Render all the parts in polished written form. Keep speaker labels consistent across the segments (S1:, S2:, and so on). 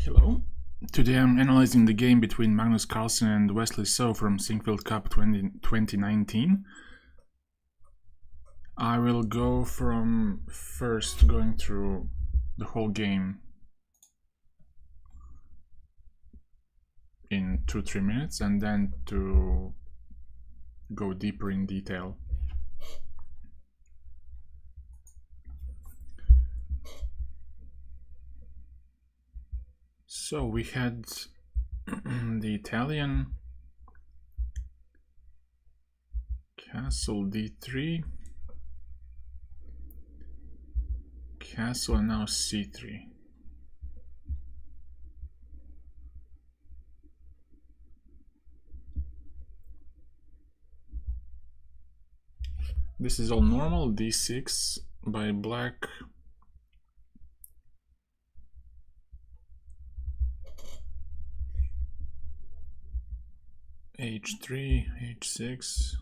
S1: Hello. Today I'm analyzing the game between Magnus Carlsen and Wesley from Sinquefield Cup 2019. I will go from first going through the whole game in 2-3 minutes and then to go deeper in detail. So we had the Italian castle d3, castle, and now c3. This is all normal. d6 by black. h3, h6.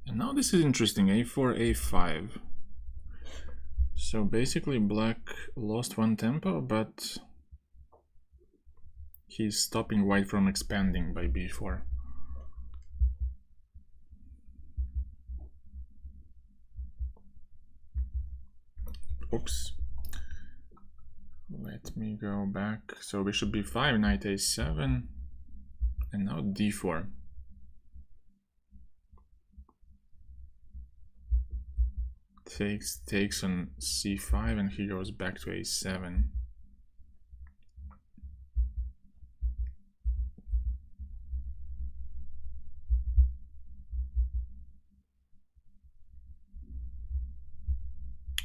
S1: And now this is interesting, a4, a5. So basically black lost one tempo, but he's stopping white from expanding by b4. Oops. Let me go back. So bishop b5, knight a7, and now d4. Takes on c5, and he goes back to a7.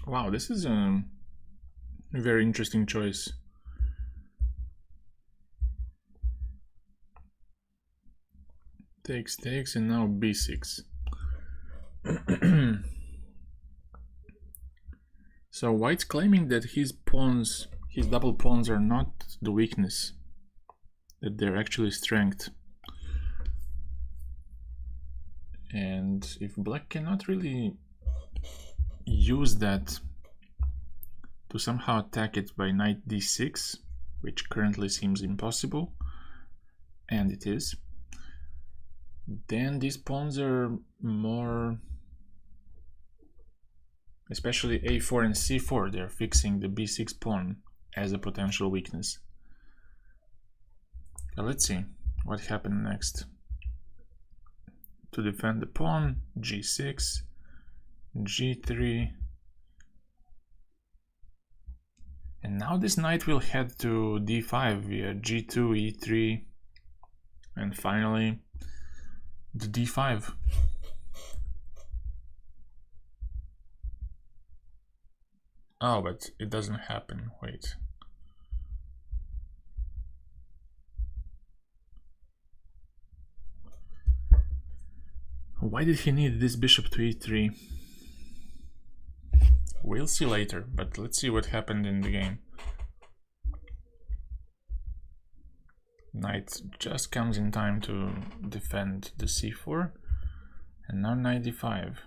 S1: Wow, this is a very interesting choice. Takes, and now b6. So white's claiming that his pawns, his double pawns, are not the weakness, that they're actually strength. And if black cannot really use that to somehow attack it by knight d6, which currently seems impossible, and it is, then these pawns are more, especially a4 and c4, they're fixing the b6 pawn as a potential weakness. Now let's see what happened next. To defend the pawn, g6, g3, and now this knight will head to d5 via g2, e3, and finally the d5. Oh, but it doesn't happen. Wait. Why did he need this bishop to e3? We'll see later, but let's see what happened in the game. Knight just comes in time to defend the c4, and now knight d5.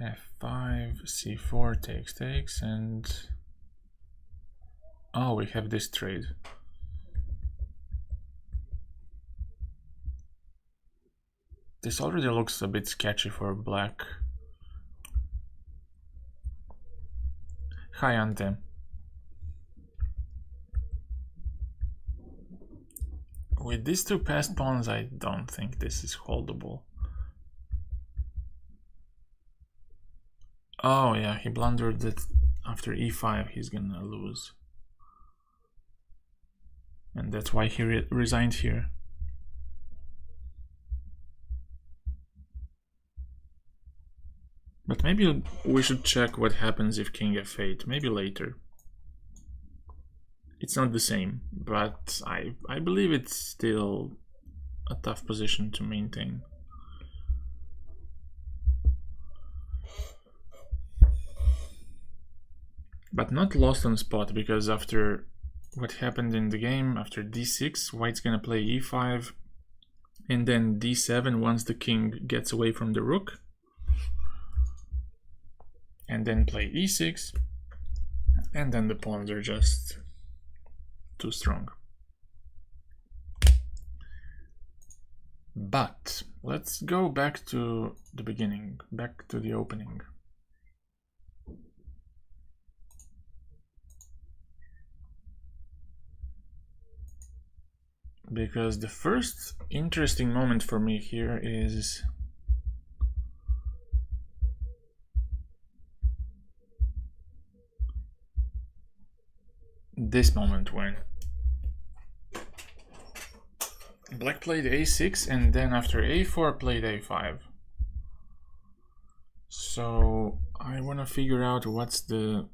S1: f5, c4, takes, and oh, we have this trade. This already looks a bit sketchy for black. Hi, Ante. With these two passed pawns, I don't think this is holdable. Oh yeah, he blundered that after e5 he's gonna lose. And that's why he resigned here. But maybe we should check what happens if king f8, maybe later. It's not the same, but I believe it's still a tough position to maintain. But not lost on spot, because after what happened in the game, after d6, white's gonna play e5, and then d7 once the king gets away from the rook. and then play e6, and then the pawns are just too strong. But let's go back to the beginning, back to the opening. Because the first interesting moment for me here is this moment when Black played a6 and then after a4 played a5. So I want to figure out what's the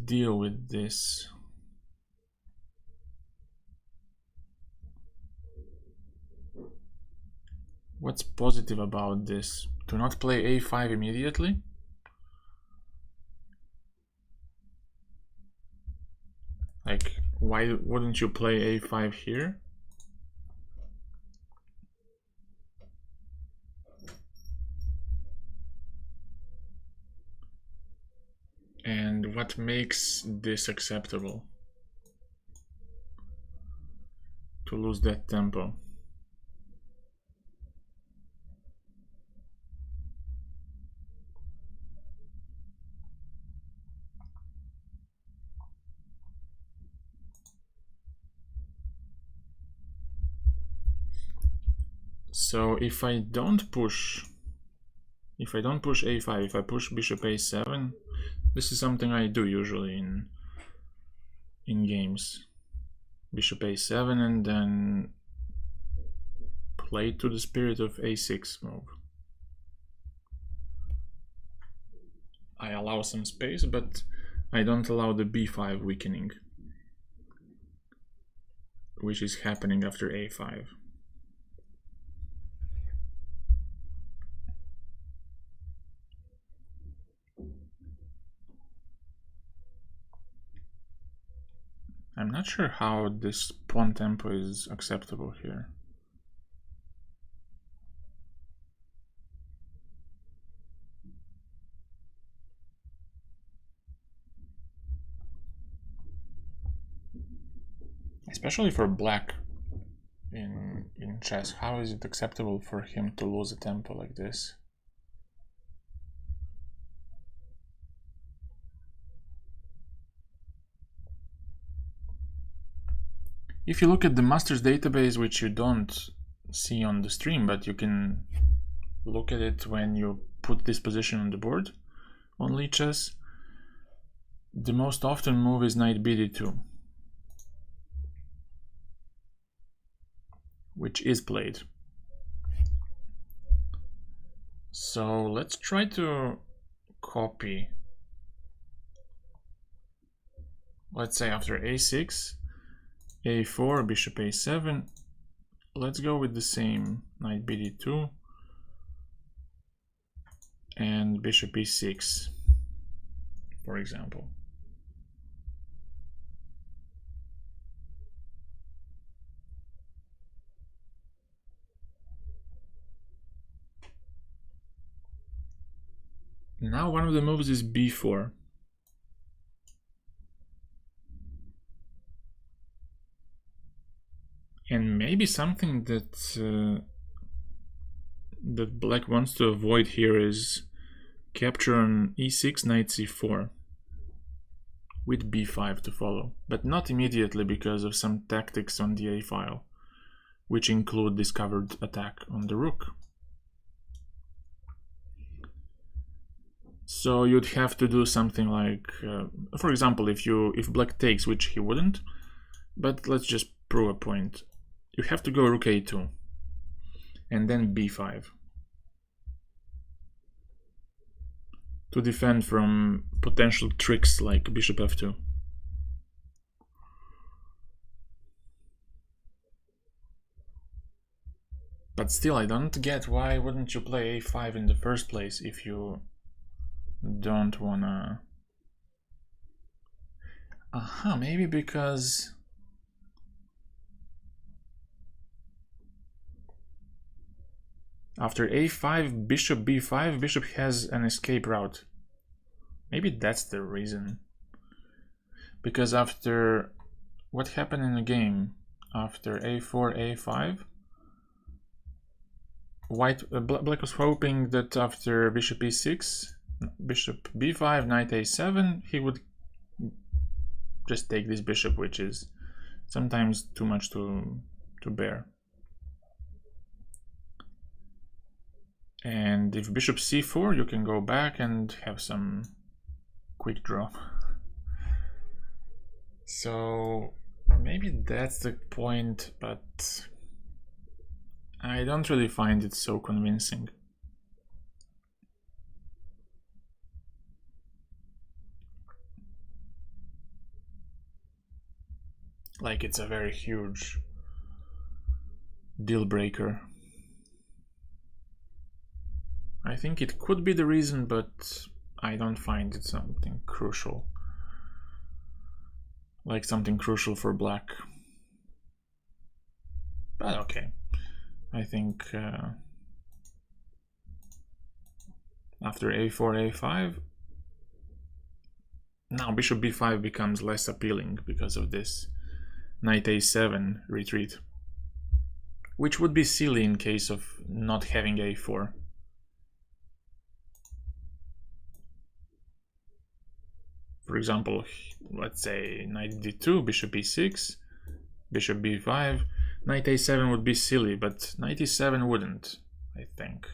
S1: deal with this. What's positive about this? To not play a5 immediately? Like, why wouldn't you play a5 here? And what makes this acceptable? To lose that tempo. So if I don't push a5, if I push bishop a7, this is something I do usually in games. Bishop a7 and then play to the spirit of a6 move. I allow some space, but I don't allow the b5 weakening, which is happening after a5. I'm not sure how this pawn tempo is acceptable here. Especially for black in chess, how is it acceptable for him to lose a tempo like this? If you look at the Masters database, which you don't see on the stream, but you can look at it when you put this position on the board on Lichess, the most often move is knight bd2, which is played. So let's try to copy, let's say after a6, a4, bishop a7, let's go with the same knight bd2 and bishop e6, for example. Now one of the moves is b4. And maybe something that that black wants to avoid here is capture on e6, knight c4 with b5 to follow, but not immediately because of some tactics on the a file, which include discovered attack on the rook. So you'd have to do something like, for example, if black takes, which he wouldn't, but let's just prove a point. You have to go rook a2 and then b5 to defend from potential tricks like bishop f2. But still, I don't get why wouldn't you play a5 in the first place if you don't wanna... Aha, maybe because... After a5, bishop b5, bishop has an escape route. Maybe that's the reason. Because after what happened in the game, after a4, a5, black was hoping that after bishop e6, bishop b5, knight a7, he would just take this bishop, which is sometimes too much to bear. And if bishop c4, you can go back and have some quick draw. So maybe that's the point, but I don't really find it so convincing. Like it's a very huge deal breaker. I think it could be the reason, but I don't find it something crucial. Like something crucial for black. But okay. I think after a4, a5, now bishop b5 becomes less appealing because of this knight a7 retreat, which would be silly in case of not having a4. For example, let's say knight d2, bishop e6, bishop b5, knight a7 would be silly, but knight e7 wouldn't, I think.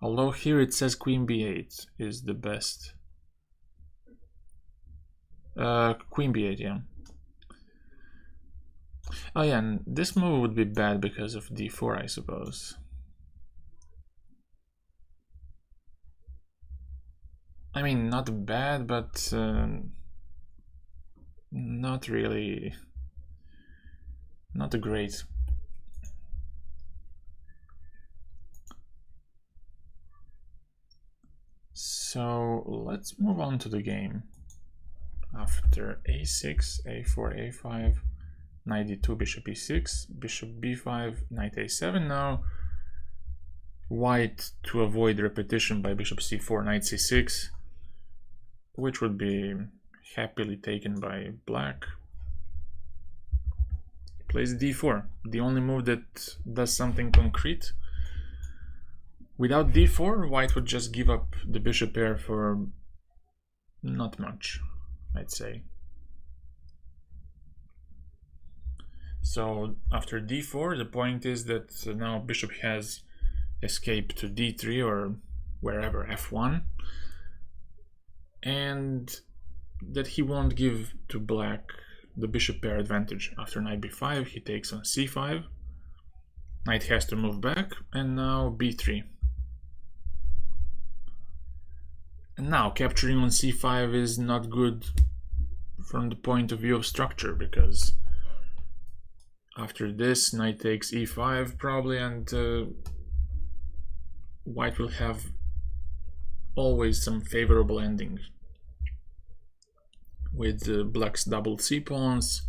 S1: Although here it says queen b8 is the best. Queen b8, yeah. Oh yeah, and this move would be bad because of d4, I suppose. I mean, not bad, but not really, not great. So let's move on to the game. After a6, a4, a5, knight d2, bishop e6, bishop b5, knight a7. Now white, to avoid repetition by bishop c4, knight c6, which would be happily taken by black, plays d4, the only move that does something concrete. Without d4, white would just give up the bishop pair for not much, I'd say. So after d4, the point is that now bishop has escape to d3 or wherever, f1, and that he won't give to black the bishop pair advantage. After knight b5, he takes on c5, knight has to move back, and now b3. And now capturing on c5 is not good from the point of view of structure, because after this, knight takes e5 probably, and white will have always some favorable ending. With black's double c-pawns,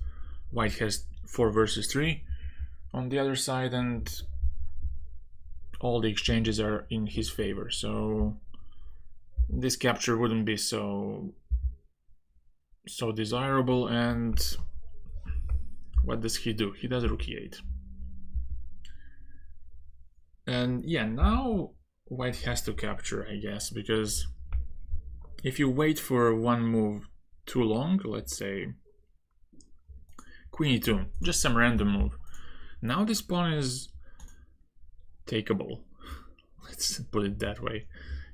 S1: white has 4 versus 3 on the other side, and all the exchanges are in his favor. So this capture wouldn't be so desirable. And what does he do? He does rook e8. And yeah, now white has to capture, I guess, because if you wait for one move too long, let's say queen e2, just some random move, now this pawn is takeable. Let's put it that way.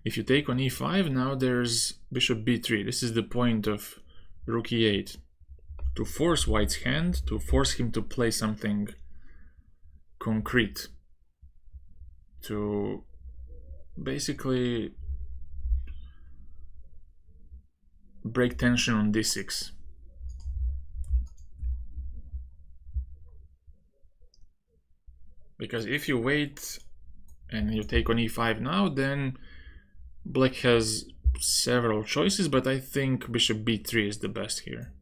S1: If you take on e5, now there's bishop b3. This is the point of rook e8, to force white's hand, to force him to play something concrete, to basically break tension on d6. Because if you wait and you take on e5 now, then black has several choices, but I think bishop b3 is the best here.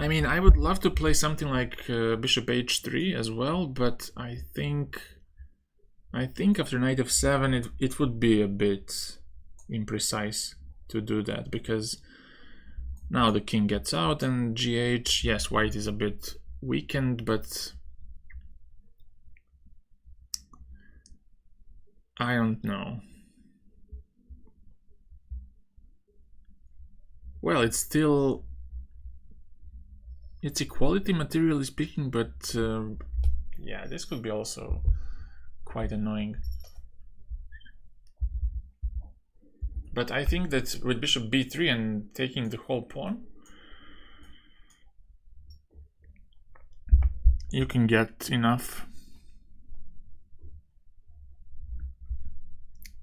S1: I mean, I would love to play something like bishop h3 as well, but I think after knight f7 it would be a bit imprecise to do that, because now the king gets out and gh, yes, white is a bit weakened, but I don't know. Well, it's equality materially speaking, but yeah, this could be also quite annoying. But I think that with bishop b3 and taking the whole pawn, you can get enough.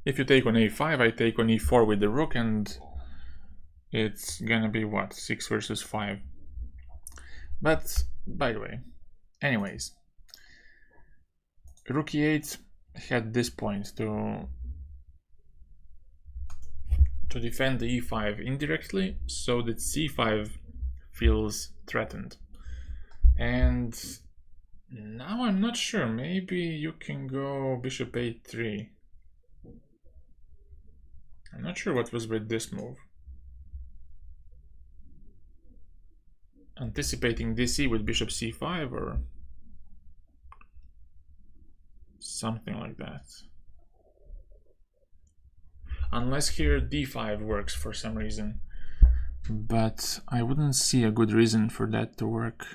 S1: If you take on a5, I take on e4 with the rook, and it's gonna be what, 6 versus 5. But by the way, anyways, rook e8 had this point to defend the e5 indirectly, so that c5 feels threatened. And now I'm not sure, maybe you can go bishop a3. I'm not sure what was with this move. Anticipating dc with bishop c5 or something like that. Unless here d5 works for some reason. But I wouldn't see a good reason for that to work.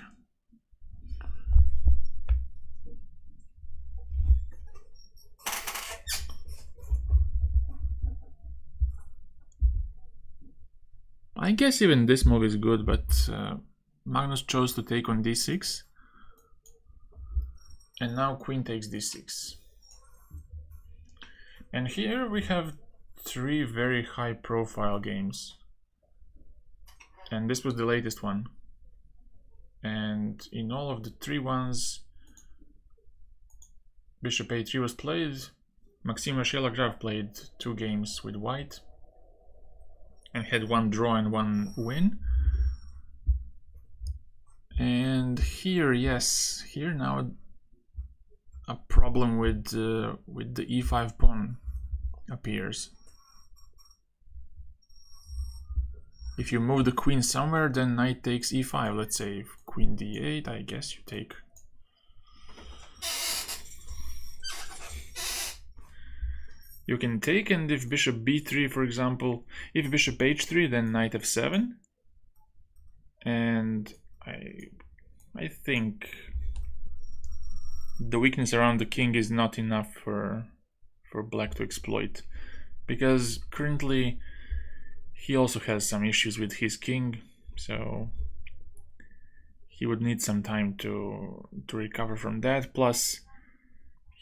S1: I guess even this move is good, but Magnus chose to take on d6. And now queen takes d6. And here we have 3 very high profile games. And this was the latest one. And in all of the 3 ones, bishop a3 was played. Maxim Rashelograph played 2 games with white and had 1 draw and 1 win. And here, yes, here now a problem with the e5 pawn appears. If you move the queen somewhere, then knight takes e5. Let's say queen d8, I guess you take. You can take, and if bishop b3, for example, if bishop h3, then knight f7. And I think the weakness around the king is not enough for black to exploit, because currently he also has some issues with his king, so he would need some time to recover from that. Plus,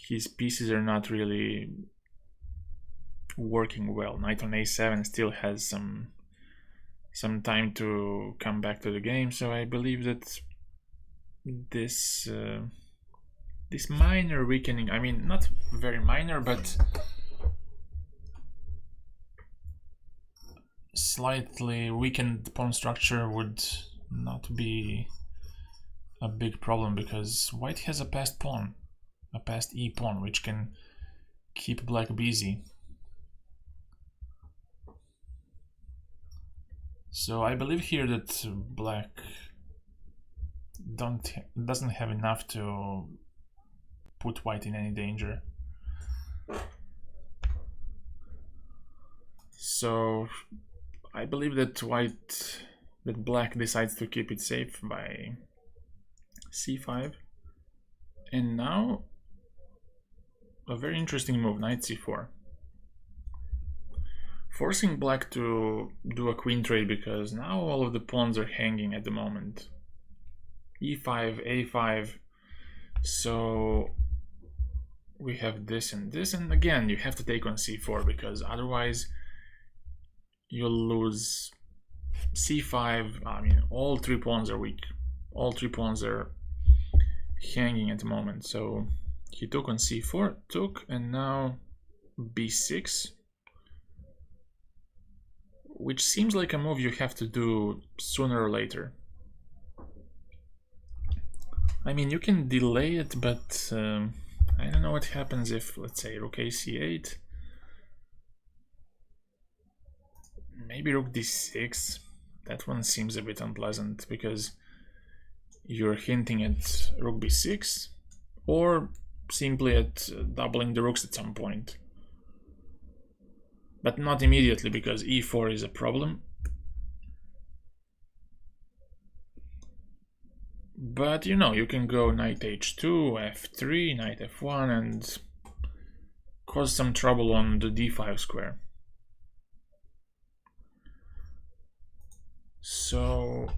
S1: his pieces are not really working well. Knight on a7 still has some time to come back to the game, so I believe that this minor weakening, I mean, not very minor, but slightly weakened pawn structure would not be a big problem, because white has a passed pawn, a passed e pawn, which can keep black busy. So I believe here that black doesn't have enough to put white in any danger. So I believe that black decides to keep it safe by c5. And now a very interesting move, knight c4. Forcing black to do a queen trade, because now all of the pawns are hanging at the moment. e5, a5, so we have this, and again you have to take on c4, because otherwise you'll lose c5. I mean, all 3 pawns are weak. All 3 pawns are hanging at the moment. So he took on c4, and now b6, which seems like a move you have to do sooner or later. I mean, you can delay it, but I don't know what happens if, let's say, rook ac8. Maybe rook d6. That one seems a bit unpleasant because you're hinting at rook b6 or simply at doubling the rooks at some point. But not immediately because e4 is a problem. But you know, you can go knight h2, f3, knight f1 and cause some trouble on the d5 square. So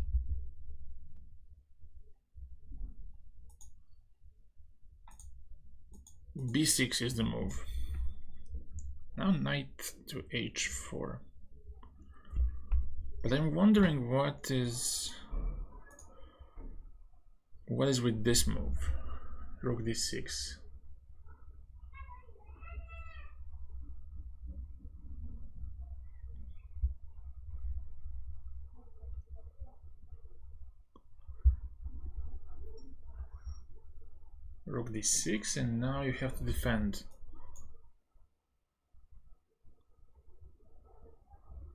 S1: b6 is the move. Now knight to h4. But I'm wondering what is with this move? Rook d6. Rook d6, and now you have to defend.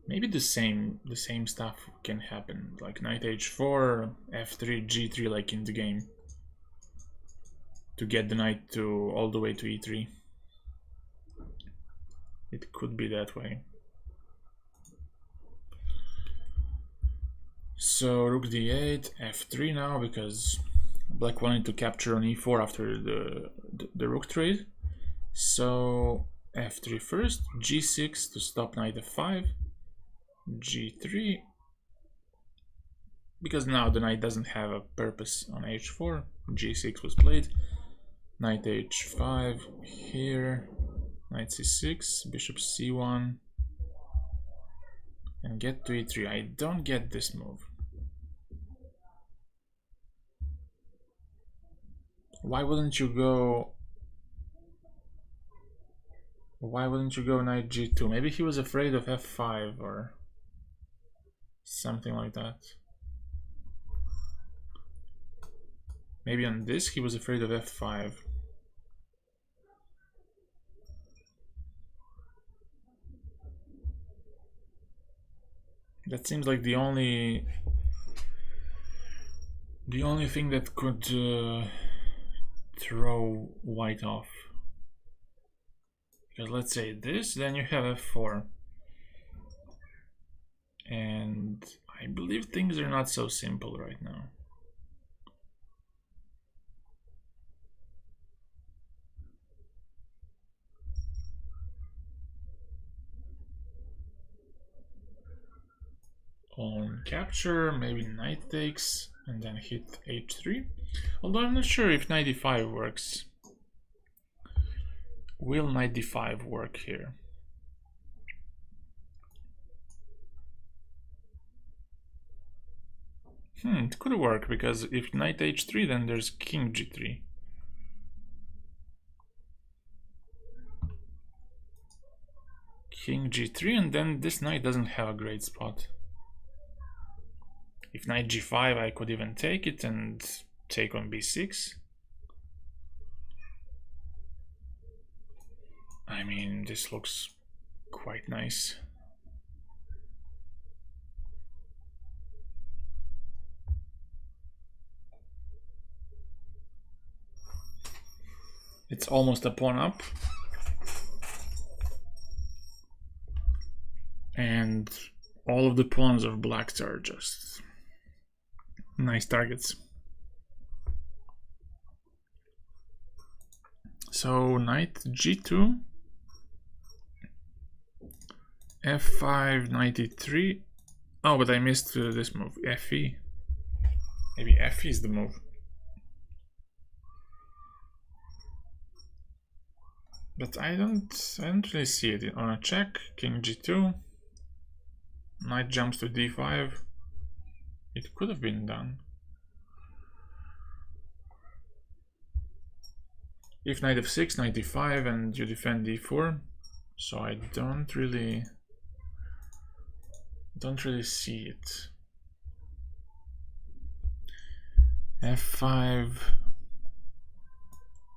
S1: Maybe the same stuff can happen, like knight h4, f3, g3, like in the game, to get the knight to all the way to e3. It could be that way. So rook d8, f3 now, because black wanted to capture on e4 after the rook trade. So f3 first, g6 to stop knight f5, g3, because now the knight doesn't have a purpose on h4. g6 was played, knight h5 here, knight c6, bishop c1, and get to e3. I don't get this move. Why wouldn't you go knight g2? Maybe he was afraid of f5 or something like that. Maybe on this he was afraid of f5. That seems like the only thing that could throw white off. Because let's say this, then you have f4. And I believe things are not so simple right now. On capture, maybe knight takes and then hit h3. Although I'm not sure if knight d5 works. Will knight d5 work here? It could work, because if knight h3, then there's king g3. King g3, and then this knight doesn't have a great spot. If knight g5, I could even take it and take on b6. I mean, this looks quite nice. It's almost a pawn up. And all of the pawns of black are just nice targets. So knight g2, f5, knight e3. Oh, but I missed this move, fe. Maybe fe is the move. But I don't really see it. On a check, king g2, knight jumps to d5. It could have been done. If knight f6, knight d5, and you defend d4. So I don't really see it. f5,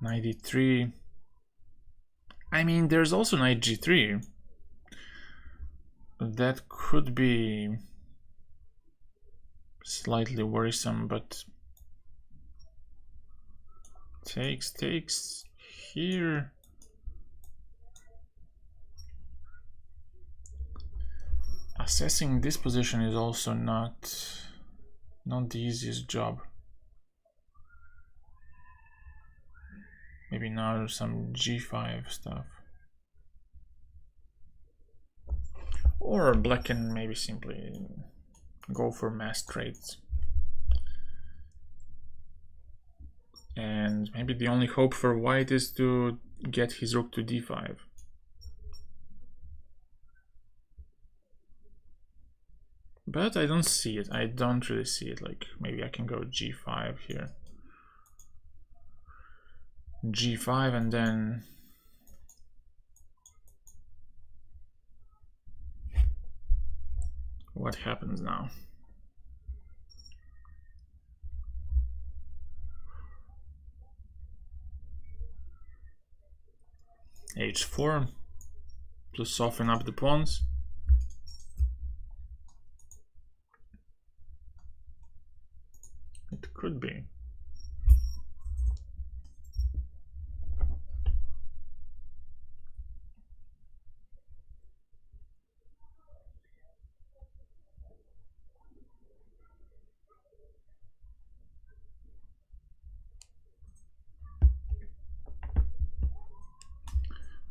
S1: 93. I mean, there's also knight g3. That could be slightly worrisome, but takes here. Assessing this position is also not the easiest job. Maybe now some g5 stuff. Or black can maybe simply go for mass trades. And maybe the only hope for white is to get his rook to d5. But I don't see it. I don't really see it. Like, maybe I can go g5 here. g5 and then what happens now? h4 to soften up the pawns. It could be.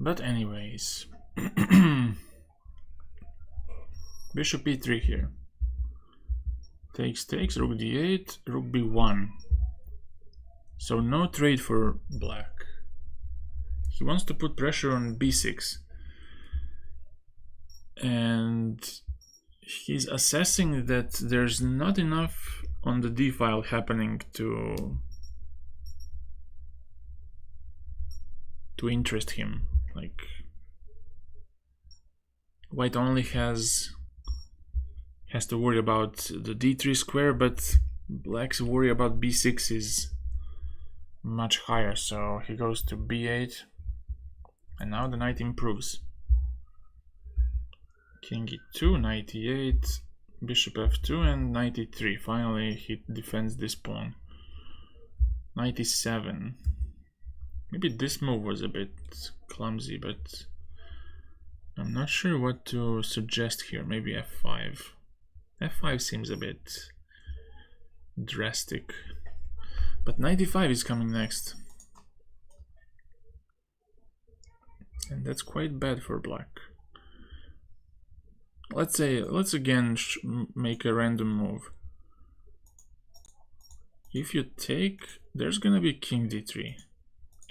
S1: But anyways, bishop e3 here. Takes, rook d8, rook b1. So no trade for black. He wants to put pressure on b6. And he's assessing that there's not enough on the d file happening to interest him. Like, white only has to worry about the d3 square, but black's worry about b6 is much higher. So he goes to b8, and now the knight improves. King e2, knight e8, bishop f2, and knight e3. Finally he defends this pawn. Knight e7. Maybe this move was a bit clumsy, but I'm not sure what to suggest here. Maybe f5. f5 seems a bit drastic. But knight e5 is coming next. And that's quite bad for black. Let's again make a random move. If you take, there's gonna be king d3.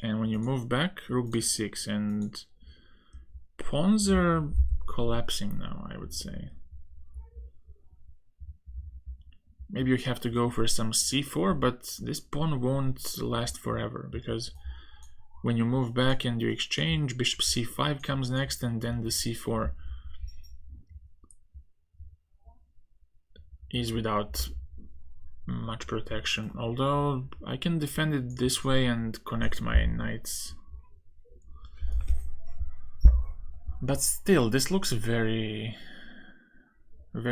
S1: And when you move back, rook b6, and pawns are collapsing now, I would say. Maybe you have to go for some c4, but this pawn won't last forever, because when you move back and you exchange, bishop c5 comes next, and then the c4 is without much protection, although I can defend it this way and connect my knights. But still, this looks very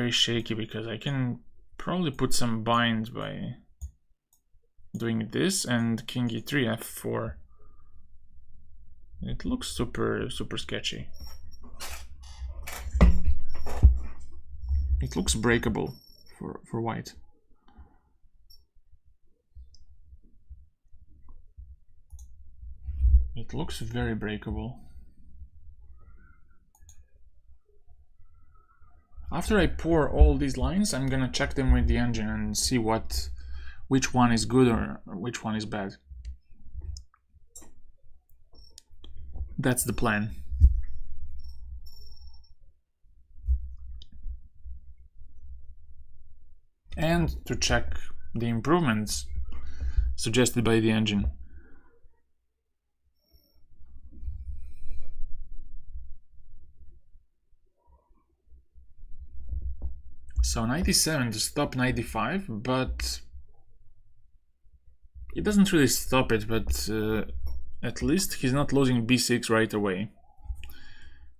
S1: shaky, because I can probably put some bind by doing this, and king e3, f4. It looks super sketchy. It looks breakable for white. It looks very breakable. After I pour all these lines, I'm gonna check them with the engine and see which one is good or which one is bad. That's the plan. And to check the improvements suggested by the engine. So knight e7 to stop knight e5, but it doesn't really stop it, but at least he's not losing b6 right away.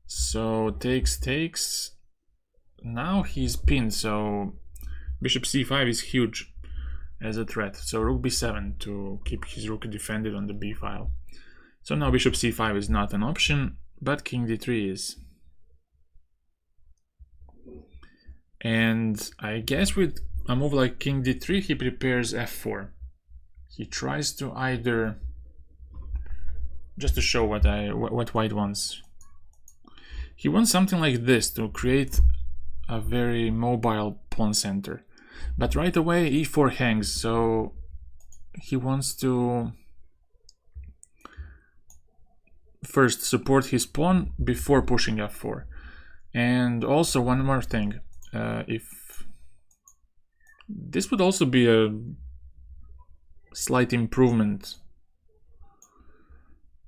S1: So takes. Now he's pinned, so bishop c5 is huge as a threat. So rook b7 to keep his rook defended on the b file. So now bishop c5 is not an option, but king d3 is. And I guess with a move like king d3, he prepares f4. He tries to either, just to show what white wants. He wants something like this to create a very mobile pawn center. But right away e4 hangs, so he wants to first support his pawn before pushing f4. And also one more thing, if this would also be a slight improvement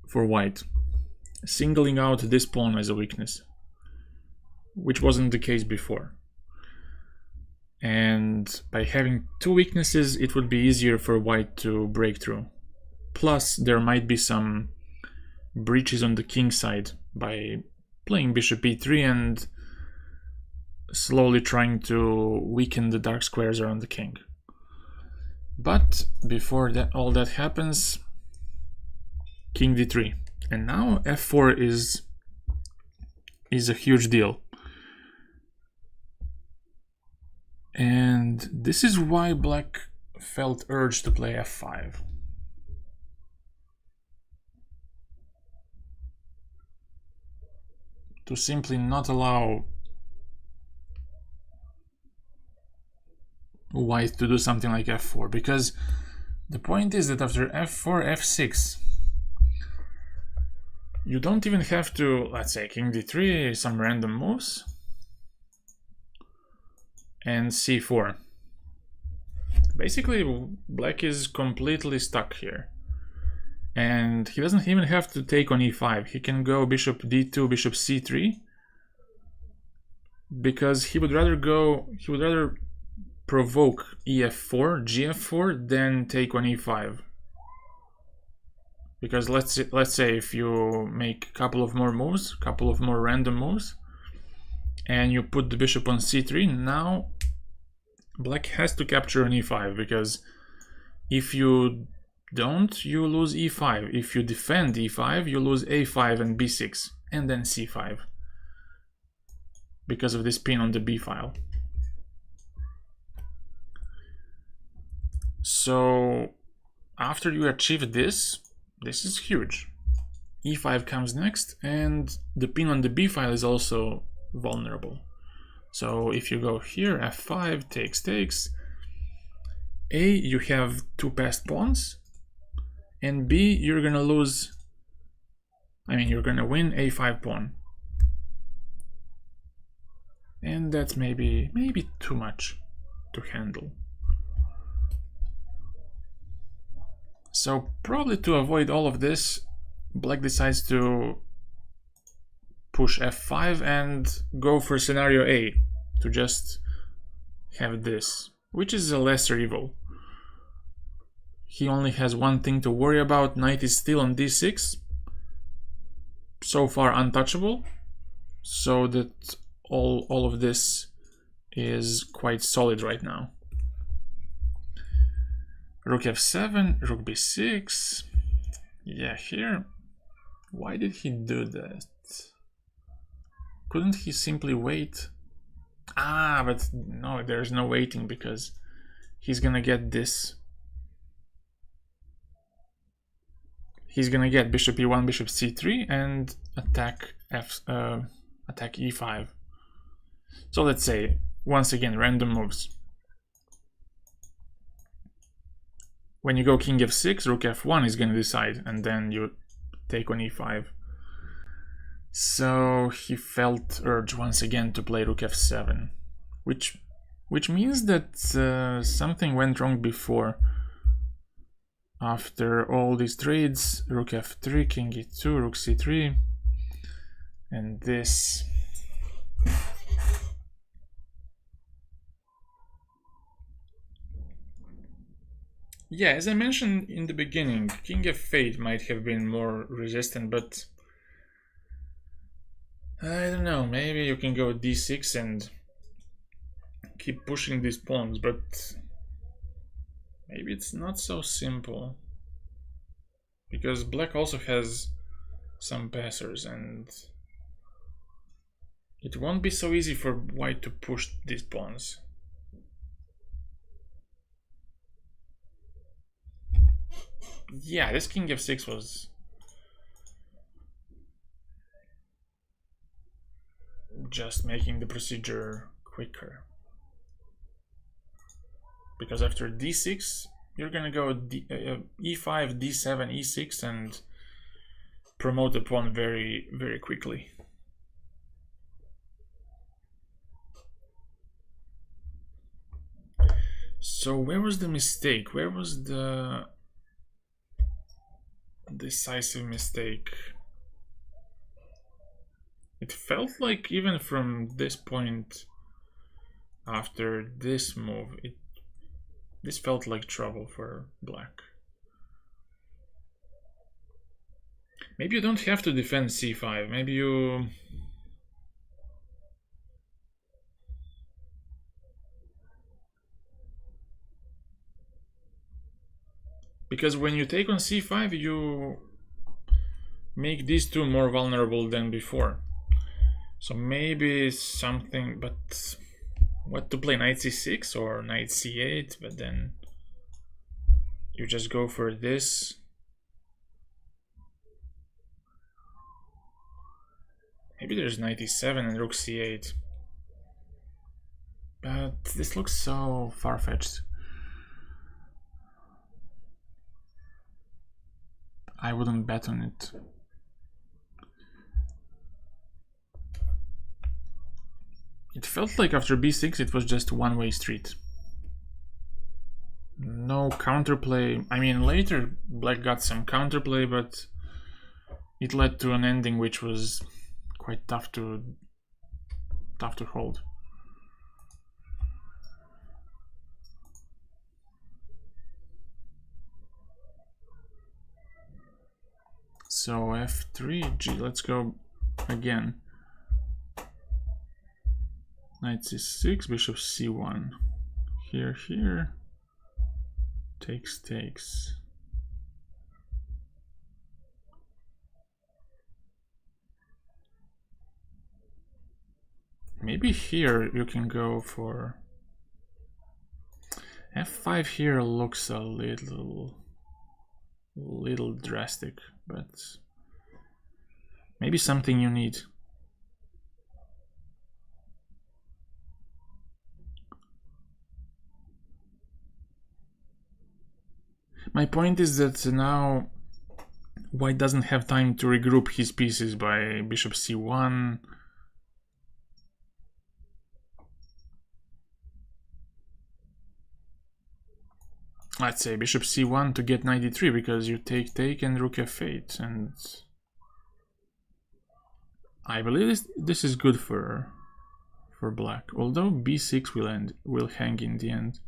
S1: for white, singling out this pawn as a weakness, which wasn't the case before. And by having two weaknesses, it would be easier for white to break through. Plus, there might be some breaches on the king side by playing bishop e3 and slowly trying to weaken the dark squares around the king. But before all that happens, king d3. And now f4 is a huge deal. And this is why black felt urged to play f5. To simply not allow white to do something like f4, because the point is that after f4, f6, you don't even have to, let's say, king d3, some random moves, and c4. Basically, black is completely stuck here. And he doesn't even have to take on e5. He can go bishop d2, bishop c3, because he would rather provoke ef4, gf4, than take on e5. Because let's say if you make a couple of more moves, couple of more random moves, and you put the bishop on c3, now black has to capture on e5, because if you don't, you lose e5. If you defend e5, you lose a5 and b6, and then c5, because of this pin on the b file. So after you achieve this is huge. e5 comes next, and the pin on the b file is also vulnerable. So if you go here, f5, takes, A, you have two passed pawns, and B, you're gonna lose, you're gonna win a5 pawn. And that's maybe too much to handle. So probably to avoid all of this, black decides to push f5 and go for scenario A, to just have this, which is a lesser evil. He only has one thing to worry about. Knight is still on d6, so far untouchable, so that all of this is quite solid right now. Rook f7, rook b6. Yeah, here, why did he do that? Couldn't he simply wait? But no, there's no waiting, because he's gonna get this. He's gonna get bishop e1, bishop c3, and attack e5. So let's say, once again, random moves. When you go king f6, rook f1 is gonna decide, and then you take on e5. So he felt urge once again to play rook f7, which means that something went wrong before. After all these trades, rook f3, king e2, rook c3, and this. Yeah, as I mentioned in the beginning, King f8 might have been more resistant, but I don't know, maybe you can go d6 and keep pushing these pawns, but maybe it's not so simple. Because black also has some passers, and it won't be so easy for white to push these pawns. Yeah, this king f6 was just making the procedure quicker. Because after d6, you're gonna go e5, d7, e6, and promote the pawn very, very quickly. So where was the mistake? Where was the decisive mistake? It felt like even from this point, after this move, this felt like trouble for black. Maybe you don't have to defend c5. Maybe you... Because when you take on c5, you make these two more vulnerable than before. So maybe something, but what to play, knight c6 or knight c8, but then you just go for this. Maybe there's knight e7 and rook c8. But this looks so far-fetched. I wouldn't bet on it. It felt like after b6 it was just one-way street. No counterplay. I mean, later black got some counterplay, but it led to an ending which was quite tough to hold. So f3, g, let's go again. Knight c6, bishop c1. Here. Takes. Maybe here you can go for f5. Here looks a little drastic, but maybe something you need. My point is that now white doesn't have time to regroup his pieces by bishop c1. Let's say bishop c1 to get knight d3, because you take and rook f8, and I believe this is good for black, although b6 will hang in the end.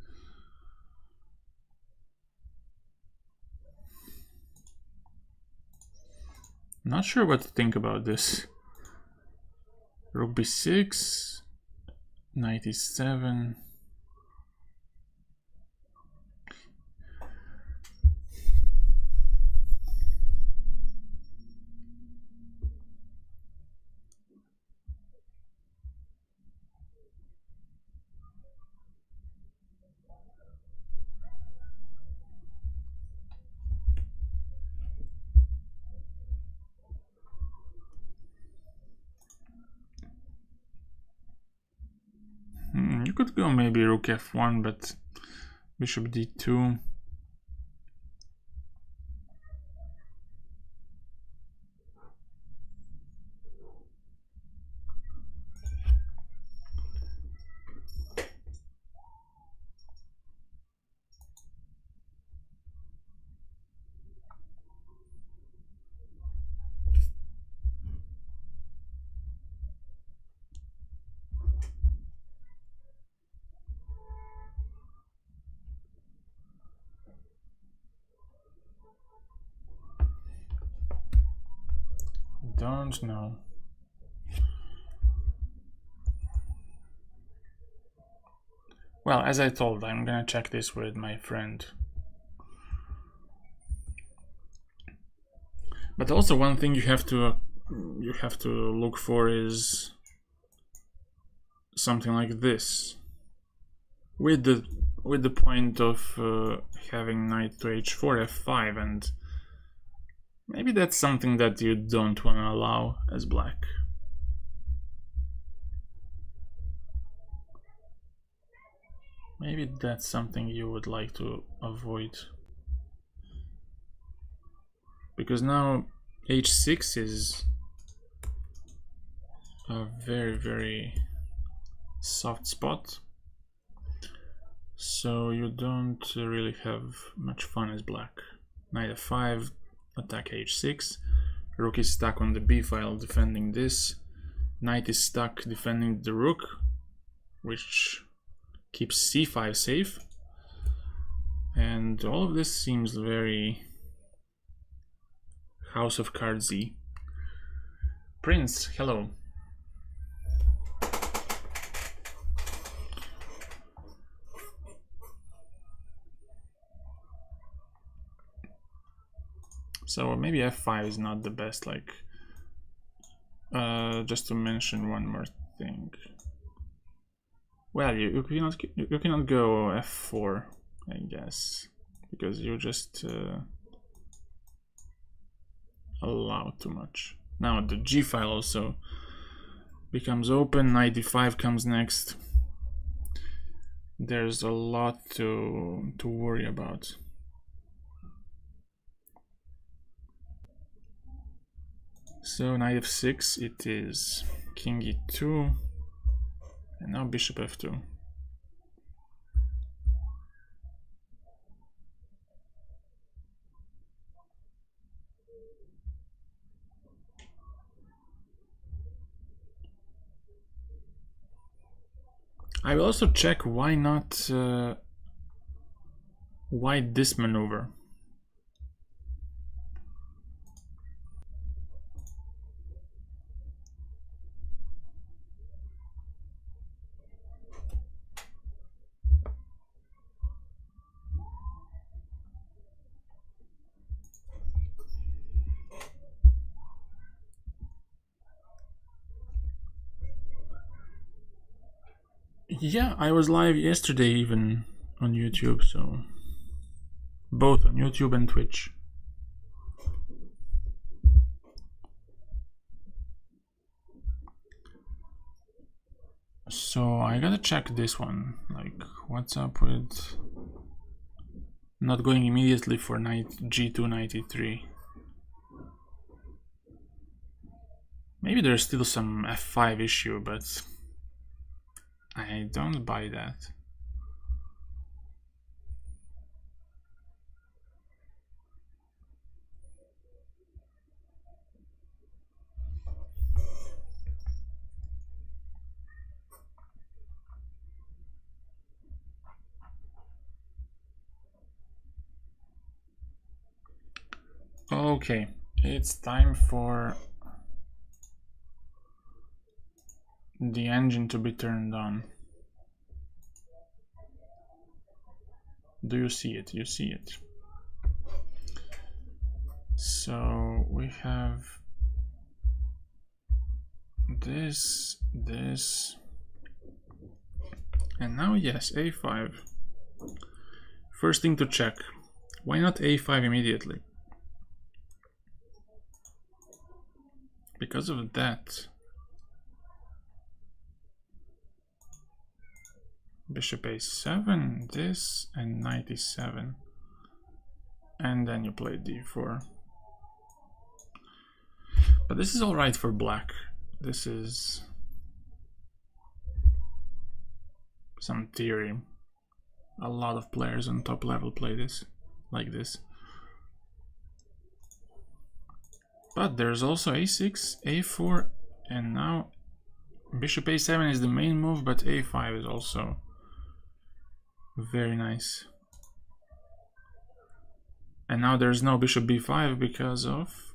S1: Not sure what to think about this. Rook b6, knight e7. You could go maybe rook f1, but bishop d2. don't know. Well, as I told, I'm gonna check this with my friend. But also one thing you have to look for is something like this, with the point of having knight to h4 f5, and maybe that's something that you don't want to allow as black. Maybe that's something you would like to avoid. Because now h6 is a very, very soft spot. So you don't really have much fun as black. Knight f5, attack h6. Rook is stuck on the b file defending this. Knight is stuck defending the rook, which keeps c5 safe. And all of this seems very House of Cardsy. Prince, hello. So maybe f5 is not the best, like, just to mention one more thing. Well, you cannot go f4, I guess, because you just allow too much. Now the g file also becomes open. Knight d5 comes next. There's a lot to worry about. So knight f6, it is king e2, and now bishop f2. I will also check why not, why this maneuver. Yeah, I was live yesterday even on YouTube, so both on YouTube and Twitch. So I gotta check this one, like what's up with not going immediately for knight g2, knight e3. Maybe there's still some f5 issue, but I don't buy that. Okay, it's time for the engine to be turned on. Do you see it? You see it. So we have this, and now yes, a5. First thing to check, why not a5 immediately? Because of that, bishop a7, this, and knight e7, and then you play d4. But this is all right for black. This is some theory. A lot of players on top level play this like this. But there's also a6, a4, and now bishop a7 is the main move, but a5 is also very nice. And now there's no bishop b5 because of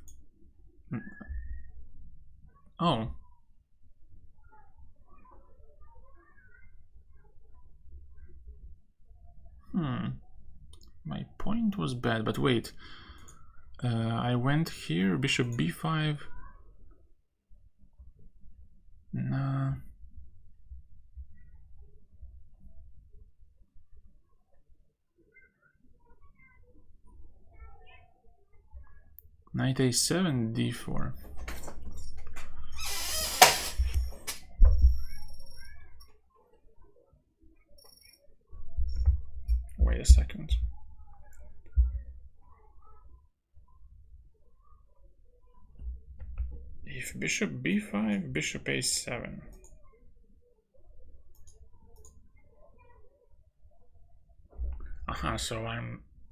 S1: Oh. My point was bad, but wait. I went here, bishop b5. Nah. Knight a7, d4. Wait a second. If bishop b5, bishop a7. Aha, so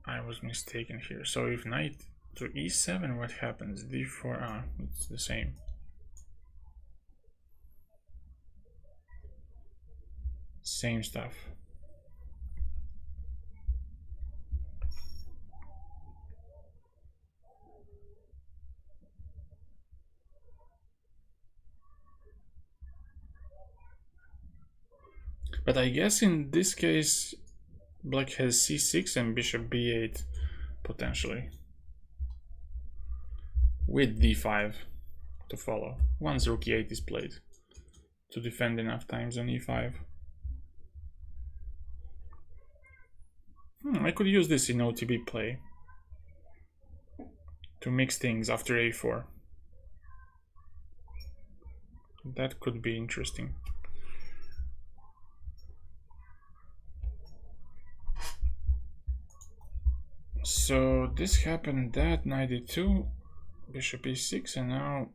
S1: I was mistaken here. So if knight to e7, what happens? d4, ah, it's the same. Same stuff. But I guess in this case, black has c6 and bishop b8 potentially. With d5 to follow. Once rook e8 is played. To defend enough times on e5. I could use this in OTB play. To mix things after a4. That could be interesting. So this happened, that knight e2, bishop e6, and now,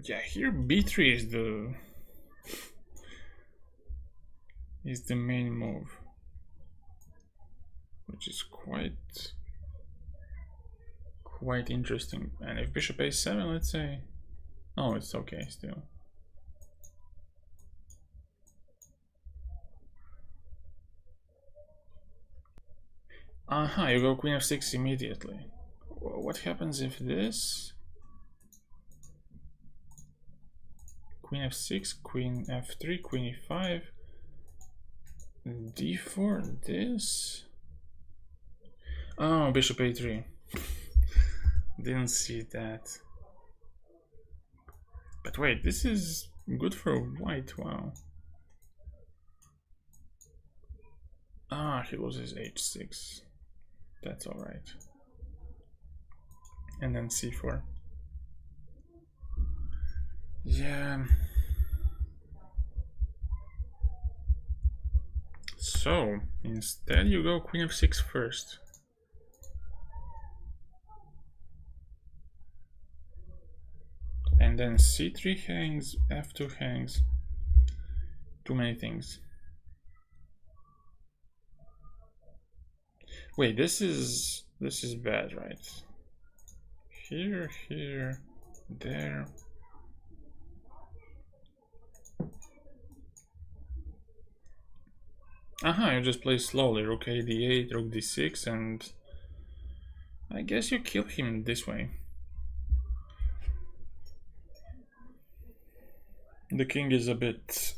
S1: yeah, here b3 is the main move, which is quite interesting. And if bishop a7, let's say, oh, it's okay still. Aha, you go queen f6 immediately. What happens if this? Queen f6, queen f3, queen e5, d4, this? Oh, bishop a3. Didn't see that. But wait, this is good for white, wow. Ah, he loses h6. That's alright. And then c4. Yeah. So, instead you go queen f6 first. And then c3 hangs, f2 hangs. Too many things. Wait, this is bad, right? Here, here, there. Aha, you just play slowly. Rook a d8, rook d6, and I guess you kill him this way. The king is a bit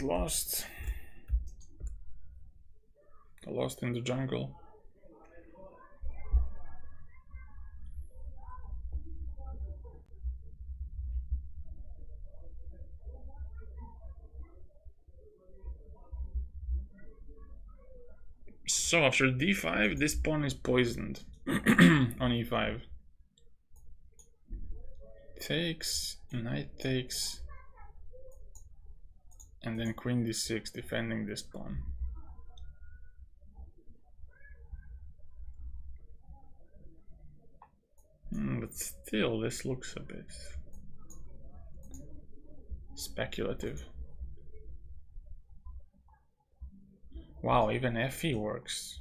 S1: lost. Lost in the jungle. So after d5, this pawn is poisoned on e5. Takes, knight takes, and then queen d6 defending this pawn. But still, this looks a bit speculative. Wow, even fe works.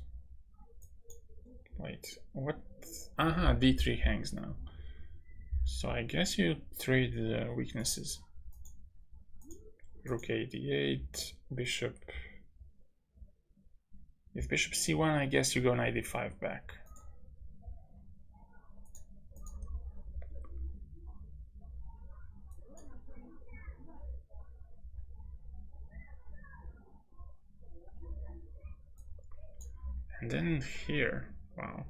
S1: Wait, what? Aha, d3 hangs now. So I guess you trade the weaknesses. Rook a d8, bishop. If bishop c1, I guess you go knight d5 back. And then here, wow.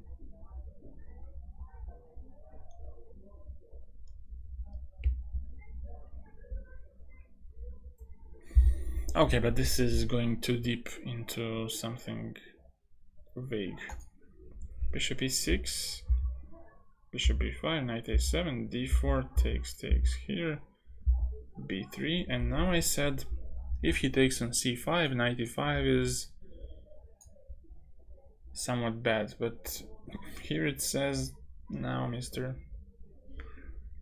S1: Okay, but this is going too deep into something vague. Bishop e6, bishop b5, knight a7, d4, takes here, b3, and now I said if he takes on c5, knight e5 is somewhat bad, but here it says now Mr.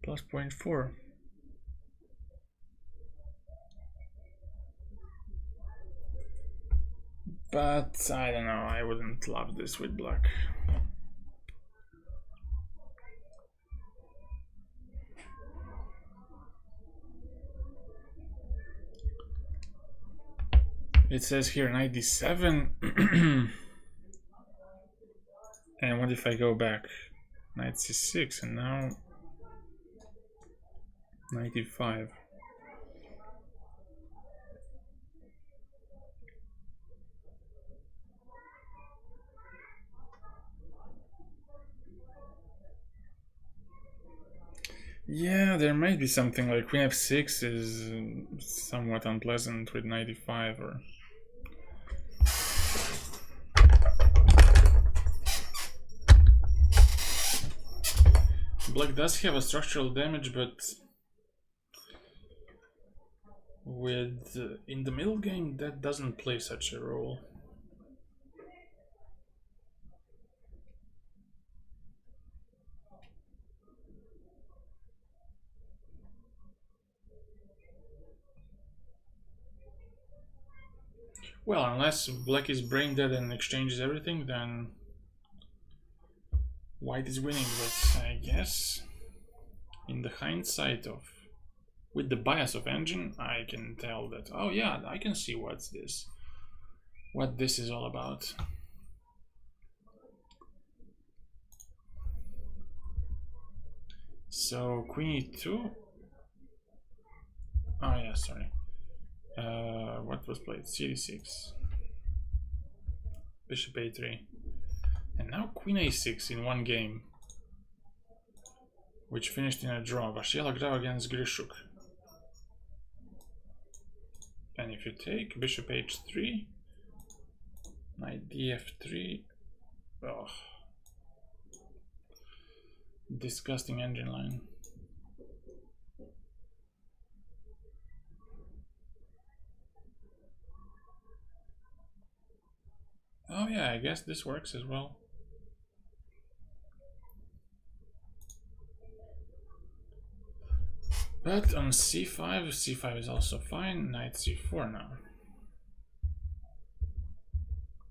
S1: plus 0.4. But I don't know, I wouldn't love this with black. It says here knight d7. And what if I go back? Knight c6 and now knight e5. Yeah, there might be something like queen f6 is somewhat unpleasant with knight e5 or... Black does have a structural damage, but with in the middle game that doesn't play such a role. Well, unless black is brain dead and exchanges everything, then white is winning. But I guess in the hindsight of, with the bias of engine, I can tell that, oh yeah, I can see what this is all about. So queen e2. Oh yeah, sorry. What was played? cd6, bishop a3, and now queen a6 in one game, which finished in a draw. Vashiela Grau against Grishuk. And if you take bishop h3, knight df3, oh, disgusting engine line. Oh yeah, I guess this works as well. But on c5, c5 is also fine. Knight c4 now.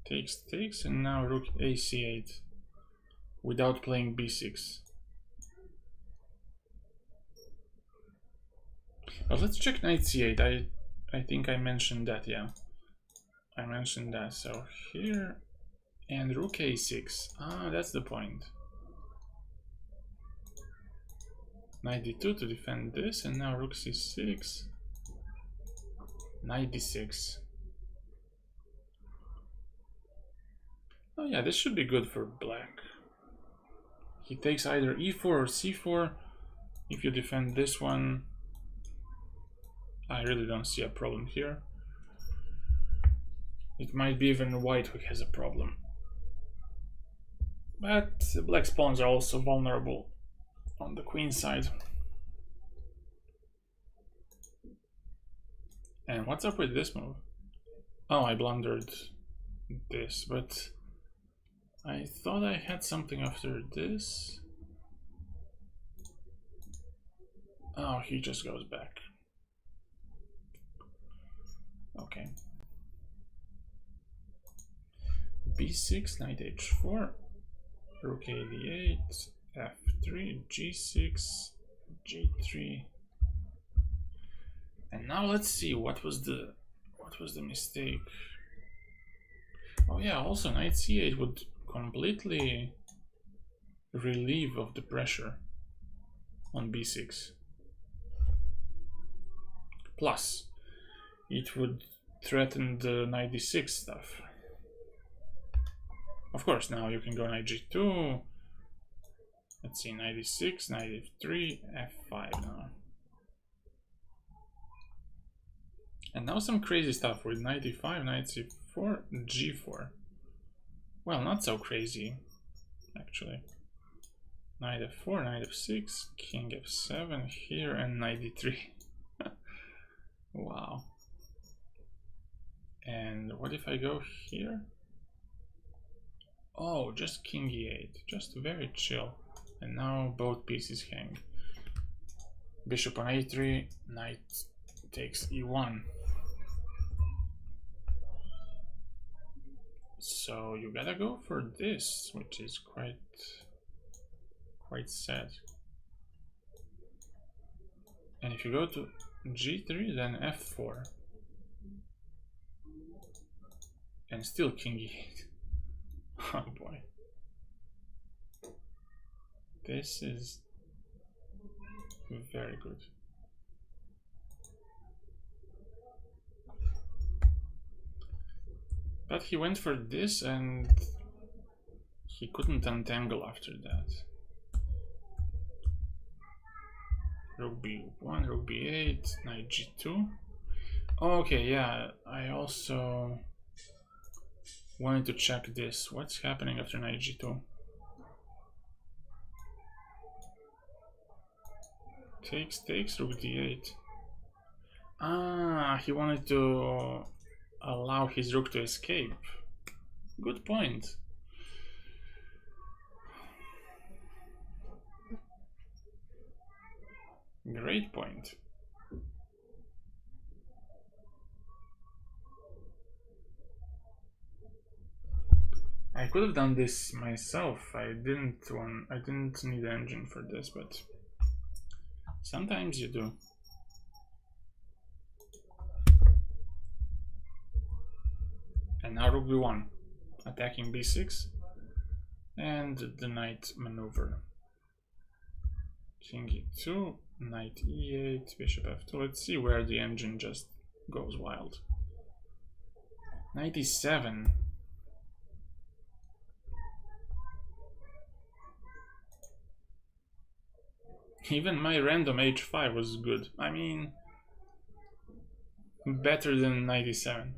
S1: Takes, and now rook a c8 without playing b6. But let's check knight c8. I think I mentioned that, yeah. I mentioned that. So here and rook a6. Ah, that's the point. Knight d2 to defend this, and now rook c6. Knight d6. Oh yeah, this should be good for black. He takes either e4 or c4. If you defend this one, I really don't see a problem here. It might be even white who has a problem. But black's pawns are also vulnerable on the queen side. And what's up with this move? Oh, I blundered this, but I thought I had something after this. Oh, he just goes back. Okay. b6, knight h4, rook a d8, f3, g6, g3. And now let's see what was the mistake. Oh yeah, also knight c8 would completely relieve of the pressure on b6. Plus, it would threaten the knight d6 stuff. Of course, now you can go knight g2. Let's see, knight e6, knight f3, f5 now. And now some crazy stuff with knight e5, knight c4, g4. Well, not so crazy, actually. Knight f4, knight f6, king f7 here, and knight d3. Wow. And what if I go here? Oh, just king e8, just very chill. And now both pieces hang. Bishop on a3, knight takes e1. So you gotta go for this, which is quite sad. And if you go to g3, then f4. And still king e8. Oh boy. This is very good. But he went for this and he couldn't untangle after that. Rook b1, rook b8, knight g2. Okay, yeah, I also wanted to check this. What's happening after knight g2? Takes, rook d8. Ah, he wanted to allow his rook to escape. Good point. Great point. I could have done this myself. I didn't need engine for this, but sometimes you do. And now rook b1, attacking b6, and the knight maneuver. King e2, knight e8, bishop f2. Let's see where the engine just goes wild. Knight e7. Even my random h5 was good. I mean, better than knight e7.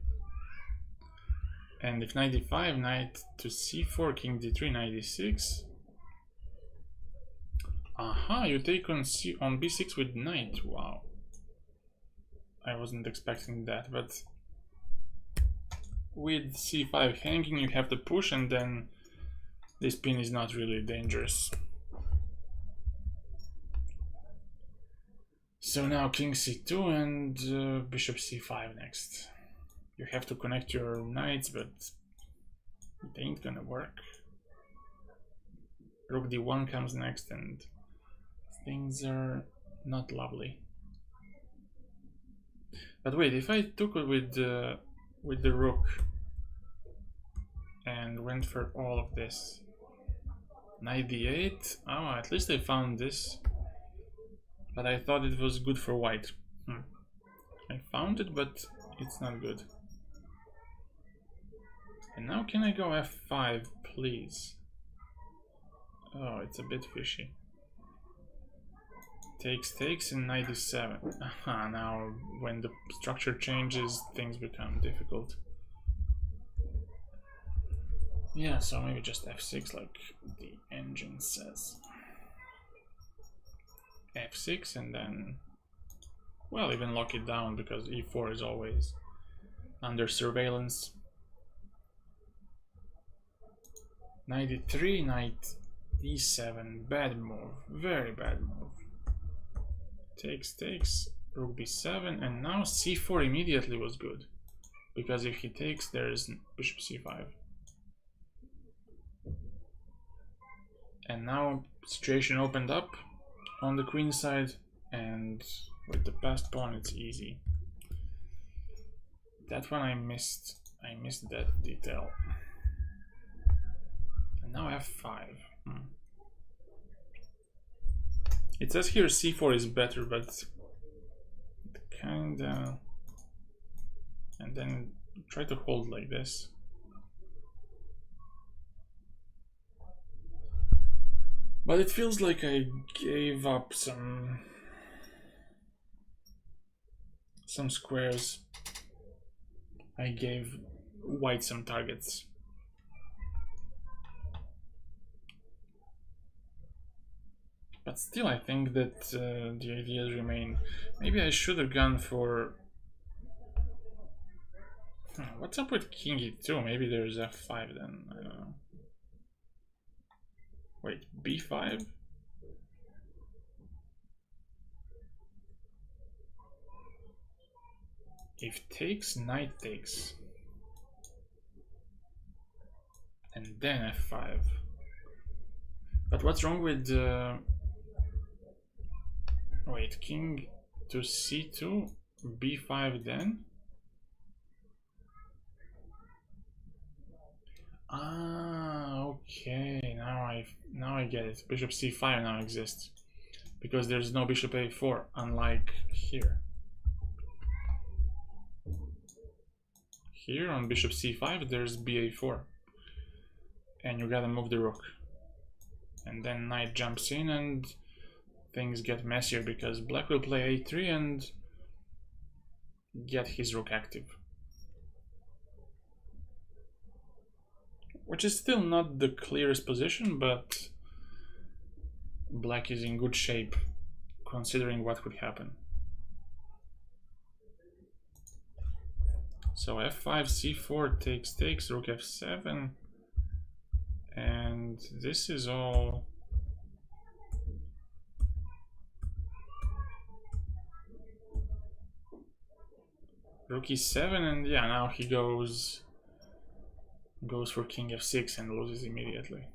S1: And if knight e5, knight to c4, king d3, knight e6. Aha, you take on b6 with knight. Wow. I wasn't expecting that, but with c5 hanging, you have to push, and then this pin is not really dangerous. So now king c2 and bishop c5 next. You have to connect your knights, but it ain't gonna work. Rook d1 comes next, and things are not lovely. But wait, if I took it with the rook and went for all of this, knight d8. Oh, at least I found this. But I thought it was good for white. I found it, but it's not good. And now can I go f5, please? Oh, it's a bit fishy. Takes, and knight e7. Aha, now when the structure changes, things become difficult. Yeah, so maybe just f6 like the engine says. f6 and then, well, even lock it down because e4 is always under surveillance. Knight e3, knight e7, bad move, very bad move. Takes, rook b7, and now c4 immediately was good, because if he takes, there's bishop c5. And now situation opened up on the queen side, and with the passed pawn it's easy. That one I missed that detail. And now f5. It says here c4 is better, but kinda, and then try to hold like this. But it feels like I gave up some squares. I gave white some targets. But still, I think that the ideas remain. Maybe I should have gone for... What's up with king e2? Maybe there's f5 then. I don't know. Wait, b5? If takes, knight takes. And then f5. But what's wrong with... Wait, king to c2, b5 then? Ah, okay, now I get it. Bishop c5 now exists. Because there's no bishop a4, unlike here. Here on bishop c5 there's ba4. And you gotta move the rook. And then knight jumps in and things get messier because black will play a3 and get his rook active. Which is still not the clearest position, but black is in good shape considering what could happen. So f5, c4 takes, rook f7, and this is all... Rook e7, and yeah, now he goes for king f6 and loses immediately.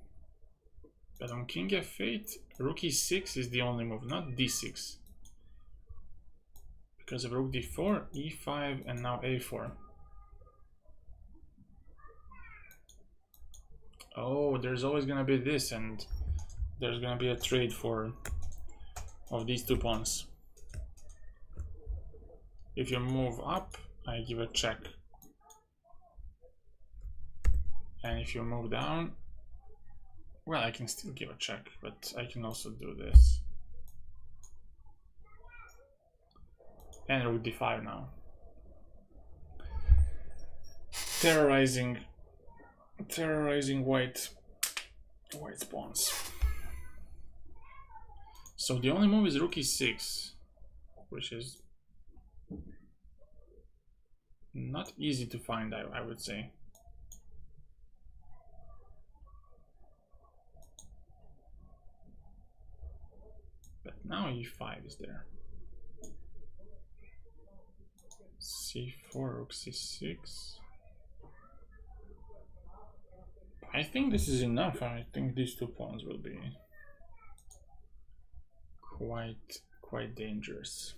S1: But on king f8, rook e6 is the only move, not d6. Because of rook d4, e5, and now a4. Oh, there's always gonna be this, and there's gonna be a trade of these two pawns. If you move up, I give a check. And if you move down, well, I can still give a check, but I can also do this. And rook d5 now. Terrorizing white pawns. So the only move is rook e6, which is not easy to find, I would say. But now e5 is there. c4, rook c6. I think this is enough. I think these two pawns will be quite dangerous.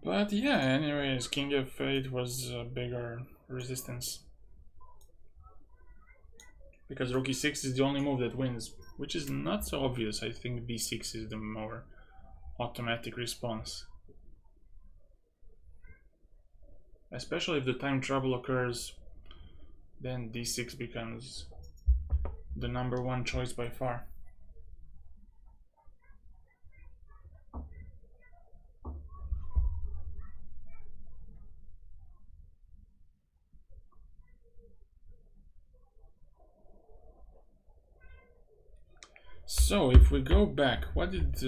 S1: But yeah, anyways, king f8 was a bigger resistance. Because rook e6 is the only move that wins, which is not so obvious. I think b6 is the more automatic response. Especially if the time trouble occurs, then d6 becomes the #1 choice by far. So if we go back, what did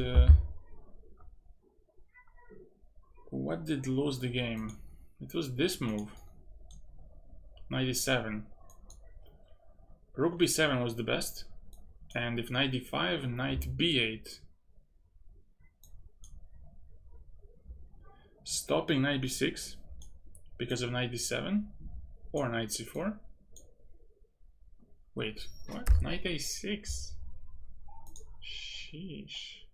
S1: lose the game? It was this move, 97. Rook b7 was the best, and if knight d5, knight b8. Stopping knight b6 because of knight d7 or knight c4. Wait, what? Knight a6. Sheesh.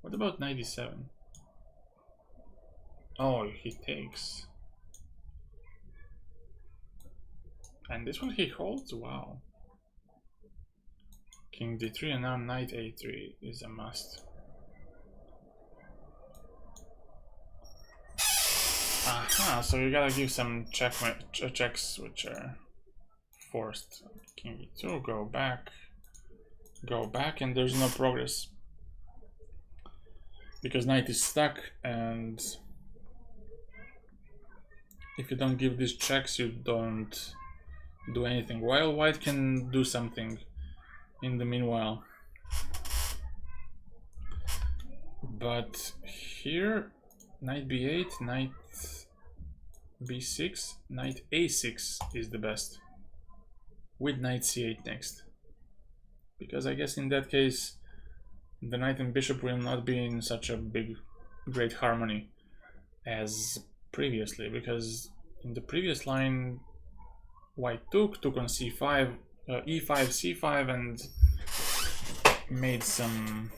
S1: What about knight d7? Oh, he takes. And this one he holds? Wow. King d3 and now knight a3 is a must. Ah, so you gotta give some checks which are forced. King e2, go back, and there's no progress. Because knight is stuck, and if you don't give these checks, you don't do anything. While white can do something in the meanwhile. But here, knight b8, knight b6, knight a6 is the best. With knight c8 next. Because I guess in that case, the knight and bishop will not be in such a great harmony as previously. Because in the previous line, white took on c5, e5, c5, and made some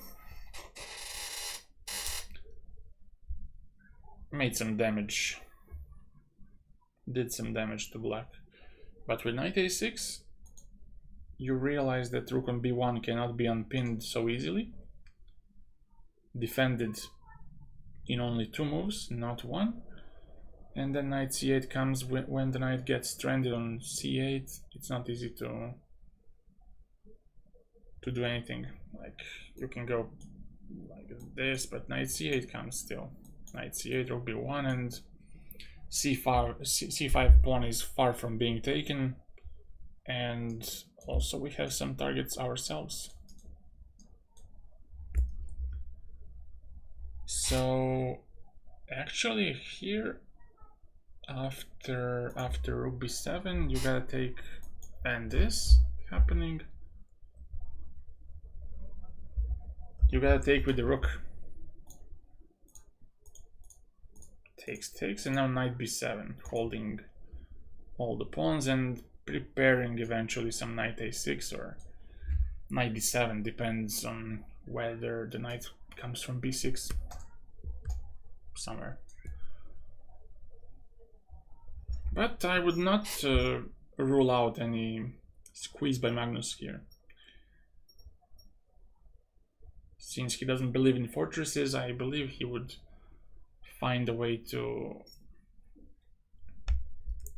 S1: damage. Did some damage to black. But with knight a6, you realize that rook on b1 cannot be unpinned so easily. Defended in only 2 moves, not 1. And then knight c8 comes when the knight gets stranded on c8. It's not easy to do anything. Like, you can go like this, but knight c8 comes still. Knight c8, rook b1, and c5 pawn is far from being taken. And also we have some targets ourselves. So actually here, after rook b7, you gotta take, and this happening, you gotta take with the rook. Takes, and now knight b7, holding all the pawns and preparing eventually some knight a6 or knight b7, depends on whether the knight comes from b6 somewhere. But I would not rule out any squeeze by Magnus here. Since he doesn't believe in fortresses, I believe he would find a way to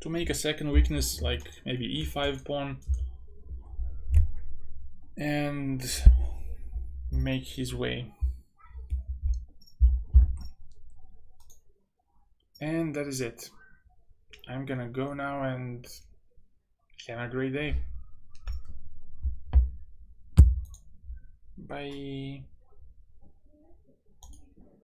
S1: make a second weakness, like maybe e5 pawn, and make his way. And that is it. I'm gonna go now and have a great day. Bye.